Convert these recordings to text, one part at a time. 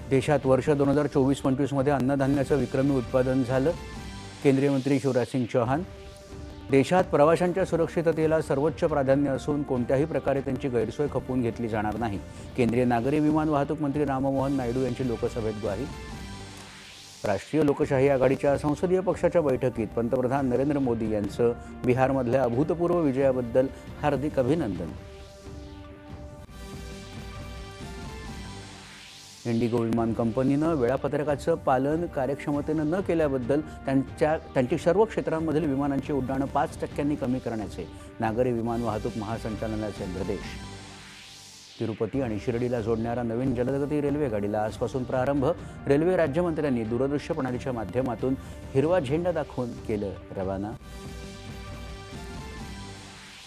देशात वर्ष 2024-25 मध्ये अन्नधान्याचं विक्रमी उत्पादन झालं. केंद्रीय मंत्री शिवराज सिंग चौहान. देशात प्रवाशांच्या सुरक्षिततेला सर्वोच्च प्राधान्य असून कोणत्याही प्रकारे त्यांची गैरसोय खपवून घेतली जाणार नाही. केंद्रीय नागरी विमान वाहतूक मंत्री राममोहन नायडू यांची लोकसभेत ग्वाही. राष्ट्रीय लोकशाही आघाडीच्या संसदीय पक्षाच्या बैठकीत पंतप्रधान नरेंद्र मोदी यांचं बिहारमधल्या अभूतपूर्व विजयाबद्दल हार्दिक अभिनंदन. इंडिगो विमान कंपनीनं वेळापत्रकाचं पालन कार्यक्षमतेनं न केल्याबद्दल त्यांची सर्व क्षेत्रांमधील विमानांची उड्डाणं 5% कमी करण्याचे नागरी विमान वाहतूक महासंचालनाचे निर्देश. तिरुपती आणि शिर्डीला जोडणाऱ्या नवीन जलदगती रेल्वे गाडीला आजपासून प्रारंभ. रेल्वे राज्यमंत्र्यांनी दूरदृश्य प्रणालीच्या माध्यमातून हिरवा झेंडा दाखवून केलं रवाना.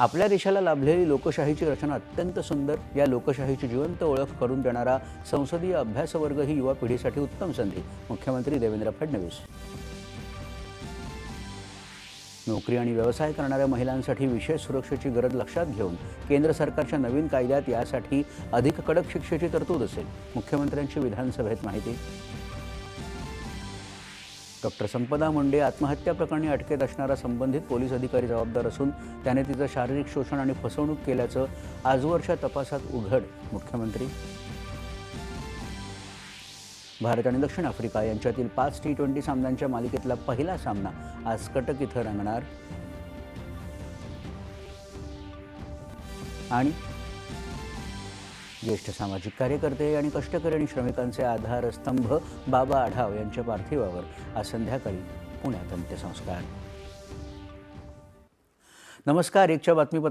आपल्या देशाला लाभलेली लोकशाहीची रचना अत्यंत सुंदर. या लोकशाहीची जिवंत ओळख करून देणारा संसदीय अभ्यासवर्ग ही युवा पिढीसाठी उत्तम संधी. मुख्यमंत्री देवेंद्र फडणवीस. नोकरी आणि व्यवसाय करणाऱ्या महिलांसाठी विशेष सुरक्षेची गरज लक्षात घेऊन केंद्र सरकारच्या नवीन कायद्यात यासाठी अधिक कडक शिक्षेची तरतूद असेल. मुख्यमंत्र्यांची विधानसभेत माहिती. डॉक्टर संपदा मुंडे आत्महत्या प्रकरणी अटकेत असणारा संबंधित पोलीस अधिकारी जबाबदार असून त्याने तिचं शारीरिक शोषण आणि फसवणूक केल्याचं आजवरच्या तपासात उघड. मुख्यमंत्री. भारत आणि दक्षिण आफ्रिका यांच्यातील 5 T20 सामन्यांच्या मालिकेतला पहिला सामना आज कटक इथं रंगणार. आणि ज्येष्ठ सामाजिक कार्यकर्ते आणि कष्टकरी आणि श्रमिकांचे आधारस्तंभ बाबा आढाव यांच्या पार्थिवावर आज संध्याकाळी पुण्यात अंत्यसंस्कार. नमस्कार. एकच्या बातमीपत्रात